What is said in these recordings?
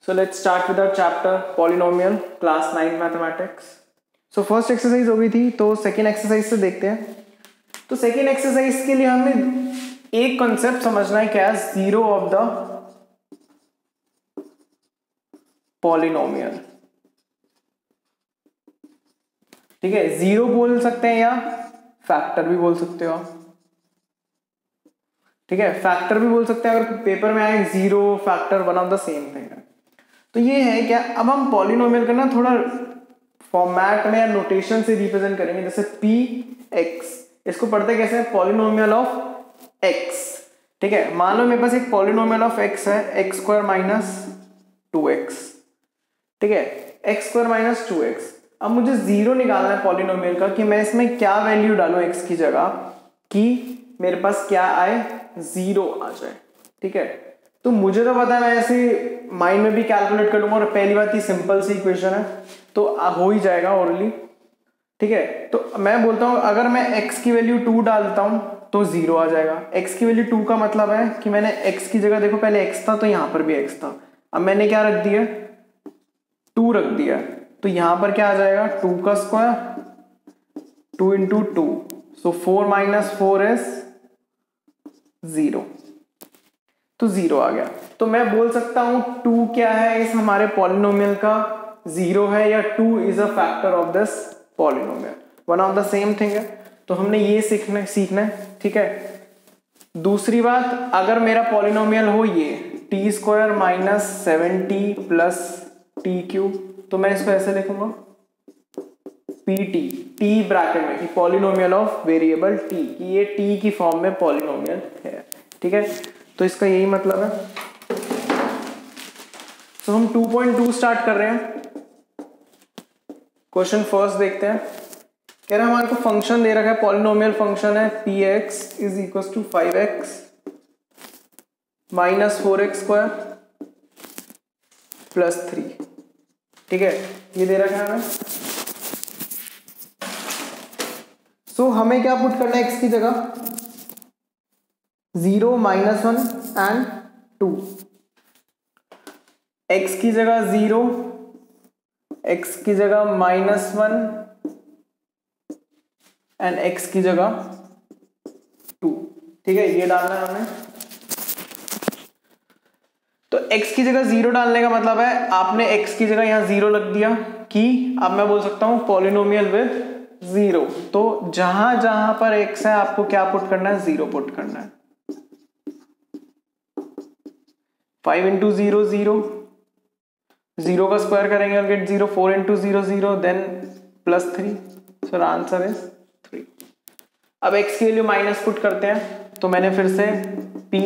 So let's start with our chapter polynomial, class 9 mathematics. So first exercise हो गई थी, तो सेकेंड एक्सरसाइज से देखते हैं. तो सेकेंड एक्सरसाइज के लिए हमें एक कॉन्सेप्ट समझना है, क्या है जीरो ऑफ द पॉलिनोमियल. ठीक है, जीरो बोल सकते हैं या फैक्टर भी बोल सकते हो आप. ठीक है, फैक्टर भी बोल सकते हैं अगर पेपर में आए zero factor one of the same thing है. तो ये है क्या, अब हम पॉलिनोमियल का ना थोड़ा फॉर्मेट में या नोटेशन से रिप्रेजेंट करेंगे. जैसे पी एक्स, इसको पढ़ते कैसे हैं, पॉलिनोमियल ऑफ एक्स. ठीक है, मान लो मेरे पास एक पॉलिनोमियल ऑफ एक्स है, एक्स स्क्वायर माइनस 2x. ठीक है, एक्स स्क्वायर माइनस 2x. अब मुझे जीरो निकालना है पॉलिनोमियल का, कि मैं इसमें क्या वैल्यू डालूं एक्स की जगह कि मेरे पास क्या आए, जीरो आ जाए. ठीक है, तो मुझे तो पता है, मैं ऐसे माइंड में भी कैलकुलेट कर लूंगा, और पहली बात ही सिंपल सी इक्वेशन है तो हो ही जाएगा ओरली. ठीक है, तो मैं बोलता हूं अगर मैं x की वैल्यू 2 डालता हूं तो जीरो आ जाएगा. x की वैल्यू 2 का मतलब है कि मैंने x की जगह, देखो पहले x था तो यहां पर भी x था, अब मैंने क्या रख दिया, 2 रख दिया, तो यहां पर क्या आ जाएगा, 2 का square 2 into 2, so 4 minus 4 is 0. तो जीरो आ गया. तो मैं बोल सकता हूं 2 क्या है इस हमारे पॉलिनोमियल का, जीरो है, या 2 is a factor of this polynomial, one of the same thing है. तो हमने ये सीखना है. ठीक है, दूसरी बात, अगर मेरा पॉलिनोमियल हो ये T square minus 7t plus T cube, तो मैं इसको ऐसे लिखूंगा पी टी ब्रैकेट में, कि पॉलिनोमियल ऑफ वेरिएबल टी, कि ये टी की फॉर्म में पॉलिनोमियल है. ठीक है, तो इसका यही मतलब है. तो हम 2.2 स्टार्ट कर रहे हैं. क्वेश्चन फर्स्ट देखते हैं. कह रहा है हमारे को फंक्शन दे रखा है, पॉलिनोमियल फंक्शन है P X is equal to 5x minus 4x square plus 3. ठीक है, ये दे रखा है हमें. सो हमें क्या पुट करना है x की जगह, 0 माइनस 1 एंड 2. x की जगह 0, x की जगह माइनस 1 एंड x की जगह 2. ठीक है, ये डालना है हमें. तो x की जगह 0 डालने का मतलब है आपने x की जगह यहां 0 लग दिया, कि अब मैं बोल सकता हूं पॉलिनोमियल विद 0. तो जहां जहां पर x है आपको क्या पुट करना है, 0 पुट करना है. 5 इंटू 0 0, 0 का स्क्वायर करेंगे और get 0. 4 into 0 0, then plus 3. So answer is 3. अब x की वैल्यू माइनस पुट करते हैं, तो मैंने फिर से p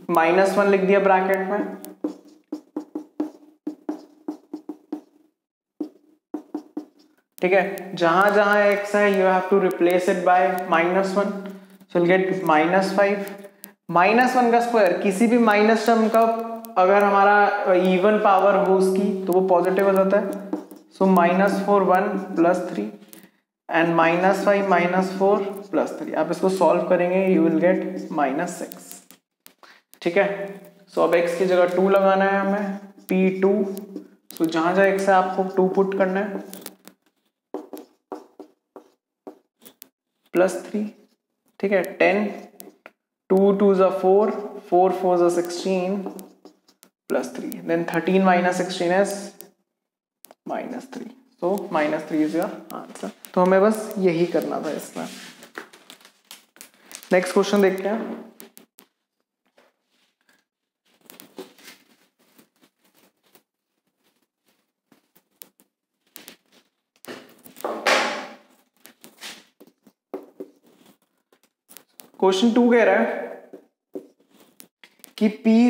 माइनस 1 लिख दिया ब्रैकेट में. ठीक है, जहां जहां x है you have to replace it by minus 1, so will get minus 5. Minus 1 का स्क्वायर, किसी भी माइनस टर्म का अगर हमारा इवन पावर हो उसकी तो वो पॉजिटिव हो जाता है. So minus 4 1 plus 3 and minus 5 minus 4 plus 3. आप इसको सॉल्व करेंगे, यू विल गेट माइनस 6. ठीक है, सो अब x की जगह 2 लगाना है हमें, p2. सो जहां जहां x है आपको 2 पुट करना है, प्लस 3. ठीक है, 10 2 2 is 4 4 4 is 16 plus 3, then 13 minus 16 is minus 3. So minus 3 is your answer. तो हमें बस यही करना था इसमें. नेक्स्ट क्वेश्चन देखते हैं. क्वेश्चन 2 कह रहा है कि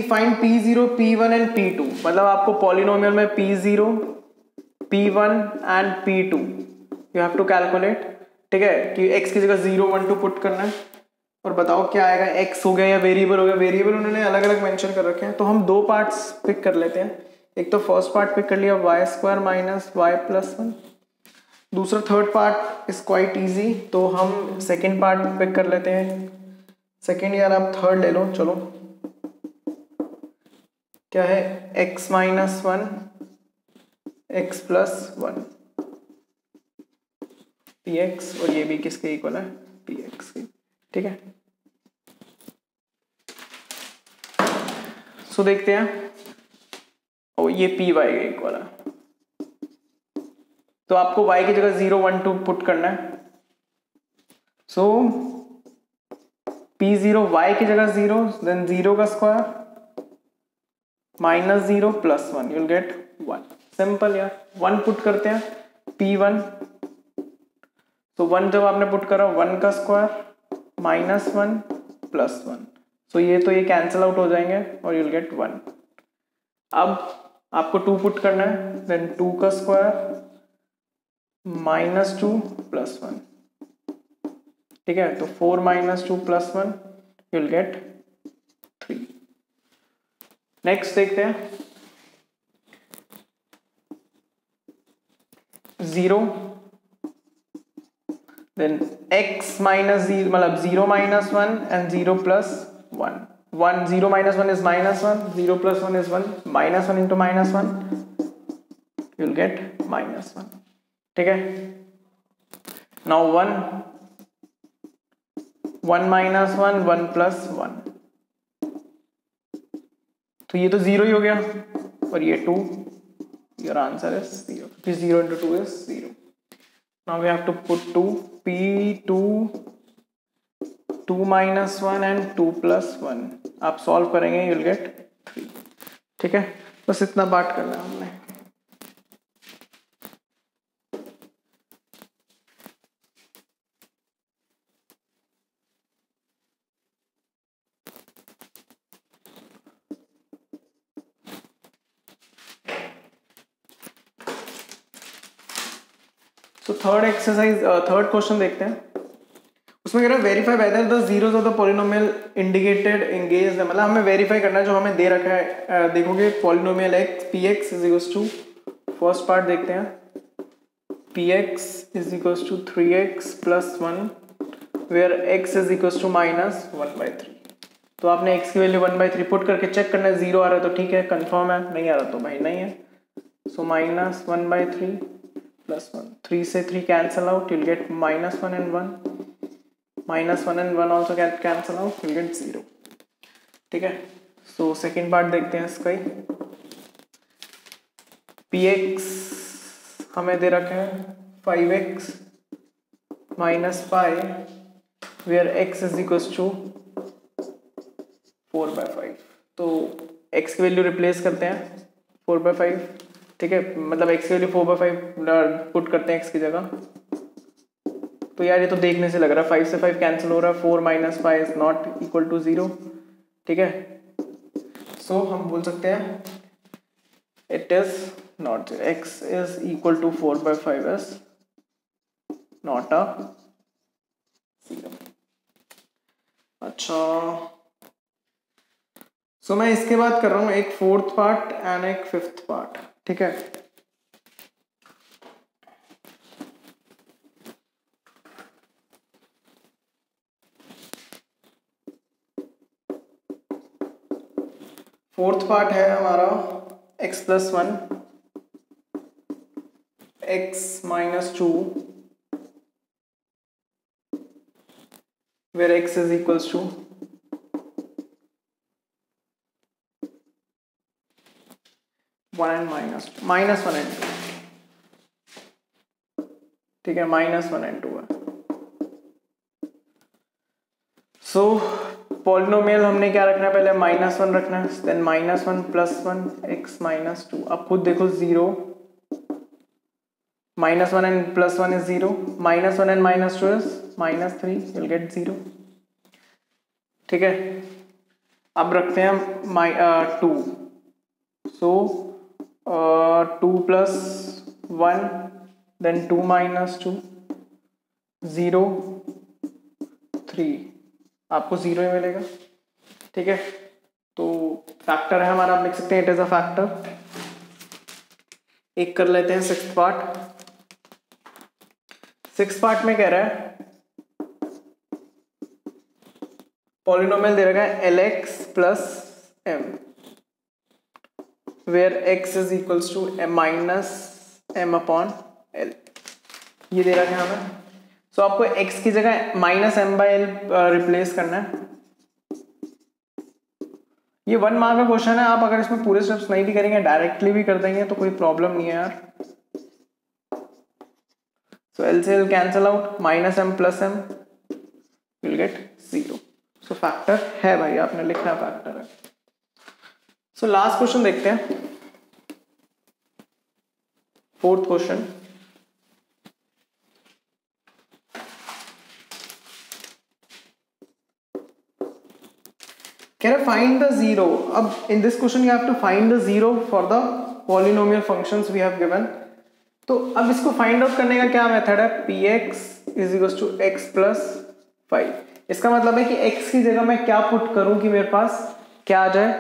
find p0 p1 and p2. मतलब आपको पॉलिनोमियल में p0 p1 and p2 you have to calculate. ठीक है, कि x की जगह 0 1 2 पुट करना है, और बताओ क्या आएगा, x हो गया या वेरिएबल हो गया. वेरिएबल उन्होंने अलग अलग मेंशन कर रखे हैं, तो हम दो पार्ट्स पिक कर लेते हैं. एक तो फर्स्ट पार्ट पिक कर लिया, Y square minus Y plus 1. दूसरा third part is quite easy, तो हम सेकेंड पार्ट पिक कर लेते हैं. सेकेंड यार आप थर्ड ले लो, चलो. क्या है, x minus one x plus one P x, और ये भी किसके इक्वल है, पी एक्स के। ठीक है, सो देखते हैं, और ये पी वाई के इक्वल है, तो आपको y की जगह 0 1 2 पुट करना है। सो p0 y की जगह 0, देन 0 का square minus 0 plus 1, you'll get 1। Simple यार, 1 पुट करते हैं, p1, तो 1 जब आपने पुट करा 1 का स्क्वायर माइनस 1 प्लस 1, सो ये तो ये कैंसिल आउट हो जाएंगे और यूल गेट 1। अब आपको 2 पुट करना है, देन 2 का स्क्वायर -2 प्लस 1। ठीक है, तो 4 - 2 प्लस 1, यूल गेट 3। नेक्स्ट देखते हैं, 0, देन x माइनस 0, मतलब 0 - 1 and 0 plus 1, 1 0 - 1 is -1, 0 plus 1 is 1, -1 into -1, you'll get -1। ठीक है, नाउ 1 माइनस 1 1 प्लस 1, तो ये तो 0 ही हो गया, और ये 2, योर आंसर इज 0, क्योंकि 0 into 2 is 0। Now we have to put 2, p2 2 - 1 and 2 plus 1, आप सॉल्व करेंगे, यूल गेट 3। ठीक है, बस इतना पार्ट करना है हमने। तो थर्ड एक्सरसाइज, थर्ड क्वेश्चन देखते हैं। उसमें कह रहा है verify whether the zeros of the polynomial indicated engage है, मतलब हमें वेरीफाई करना है जो हमें दे रखा है। देखोगे polynomial X P X is equals to, first part देखते हैं, P X is equals to 3x plus 1 where x is equals to -1/3। तो आपने x की वैल्यू 1/3 पुट करके चेक करना है, 0 आ रहा है तो ठीक है कंफर्म है, नहीं आ रहा तो भाई नहीं है। सो -1/3 प्लस 1, 3 से 3 cancel out, you'll get -1 and 1, -1 and 1 also can cancel out, you'll get 0। ठीक है, सो सेकेंड पार्ट देखते हैं इसका ही। px हमें दे रखा है 5x minus 5 where x is equals to 4/5। तो x की वैल्यू रिप्लेस करते हैं 4/5, ठीक है, मतलब x की वैल्यू 4/5 पुट करते हैं x की जगह। तो यार ये तो देखने से लग रहा है 5 से 5 कैंसिल हो रहा है, 4 - 5 इज नॉट इक्वल टू 0। ठीक है, सो हम बोल सकते हैं it is not, x is equal to 4/5 is not a 0। अच्छा, सो मैं इसके बाद कर रहा हूँ एक फोर्थ पार्ट एंड एक फिफ्थ पार्ट। ठीक है, फोर्थ पार्ट है हमारा x plus 1 x minus 2 where x is equals to -1 and -1 and 2। ठीक है, -1 and 2 है। सो पॉलिनोमियल हमने क्या रखना है, पहले -1 रखना है, देन -1 प्लस 1 x माइनस 2। अब खुद देखो 0, -1 and plus 1 is 0, -1 and -2 is -3, you'll get 0। ठीक है, अब रखते हैं 2, सो 2 प्लस 1 देन 2 - 2 0 3, आपको 0 ही मिलेगा। ठीक है, तो फैक्टर है हमारा, आप लिख सकते हैं इट इज अ फैक्टर। एक कर लेते हैं सिक्स्थ पार्ट। सिक्स्थ पार्ट में कह रहा है पॉलिनोमियल दे रखा है lx plus m। Where x is equals to minus M upon L, ये दे रखा है हमें। सो आपको x की जगह minus M by L replace करना है। ये 1 मार्क का क्वेश्चन है, आप अगर इसमें पूरे स्टेप्स नहीं भी करेंगे डायरेक्टली भी कर देंगे तो कोई प्रॉब्लम नहीं है यार। सो एल से L cancel out, minus M plus M will get 0। So factor है भाई, आपने लिखना फैक्टर है। सो लास्ट क्वेश्चन देखते हैं, फोर्थ क्वेश्चन। कह रहे फाइंड द जीरो। अब in this question you have to find the zero for the polynomial functions we have given. तो अब इसको फाइंड आउट करने का क्या मेथड है, P X is equal to X plus 5। इसका मतलब है कि x की जगह मैं क्या पुट करूं कि मेरे पास क्या आ जाए,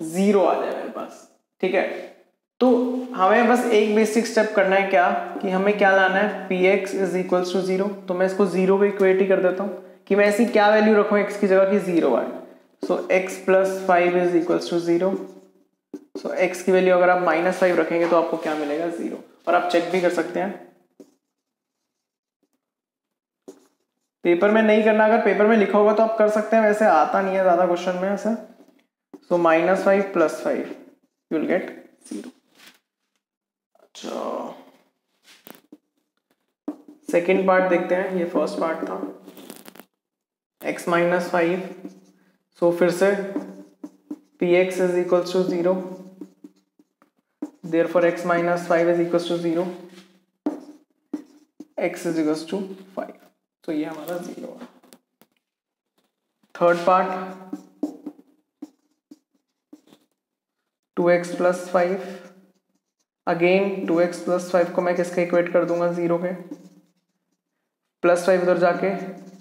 0 आ जाए मेरे पास, ठीक है। तो हमें बस एक बेसिक स्टेप करना है क्या, कि हमें क्या लाना है, P X is equal to 0। तो मैं इसको 0 को इक्वेट ही कर देता हूँ कि मैं ऐसी क्या वैल्यू रखूँ x की जगह कि 0 आए। So x plus 5 is equal to 0। So x की वैल्यू अगर आप -5 रखेंगे तो आपको क्या मिलेगा, 0। और आप चेक भी कर सकते हैं, पेपर में नहीं करना, अगर पेपर में लिखा होगा तो आप कर सकते हैं, वैसे आता नहीं है ज्यादा क्वेश्चन में ऐसे। So -5 plus 5 you will get 0। अच्छा, सेकेंड पार्ट देखते हैं, ये फर्स्ट पार्ट था x माइनस 5। सो फिर से P X is equal to 0, therefore x minus 5 is equal to 0, x is equal to 5। तो ये हमारा 0 है। Third part 2x plus 5, again 2x plus 5 को मैं किसके इक्वेट कर दूंगा, 0 के, प्लस 5 उधर जाके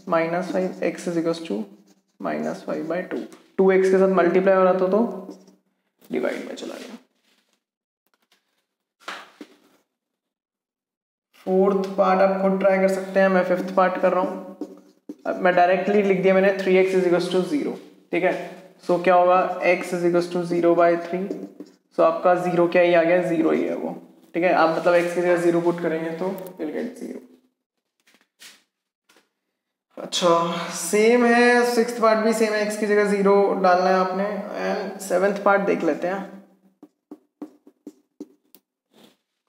-5, x is equal to -5/2। 2x के साथ मल्टीप्लाई हो रहा था तो डिवाइड में चला गया। फोर्थ पार्ट आप खुद ट्राई कर सकते हैं, मैं फिफ्थ पार्ट कर रहा हूँ। अब मैं डायरेक्टली लिख दिया मैंने 3x इज इक्वल टू 0, ठीक है। सो क्या होगा, x इज इक्वल टू 0/3। सो आपका 0 क्या ही आ गया, 0 ही है वो, ठीक है। आप मतलब x की जगह 0 पुट करेंगे तो विल गेट 0। अच्छा, सेम है, सिक्स्थ पार्ट भी सेम है, x की जगह 0 डालना है आपने। एंड सेवेंथ पार्ट देख लेते हैं,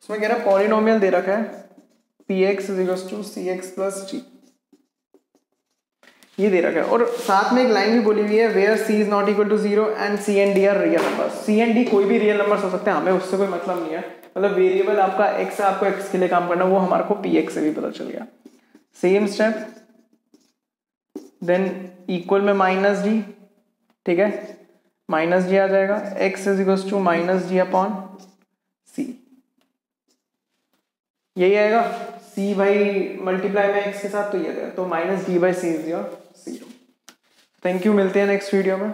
उसमें कह रहा है पॉलिनोमियल दे रखा है px is equal to cx plus g, ये दे रखा है। और साथ में एक लाइन भी बोली हुई है, where c is not equal to 0 and c and d are real numbers. c and d कोई भी रियल नंबर्स हो सकते हैं, हमें उससे कोई मतलब नहीं है। मतलब वेरिएबल आपका x है, आपको x के लिए काम करना है, वो हमारे को px से भी पता चल गया। सेम स्टेप, देन इक्वल में -d, ठीक है, -d आ जाएगा, x is equal to -d upon c, यही आएगा। c भाई मल्टीप्लाई में x के साथ तो ये आएगा, तो -d/c is your 0। Thank you, मिलते हैं नेक्स्ट वीडियो में।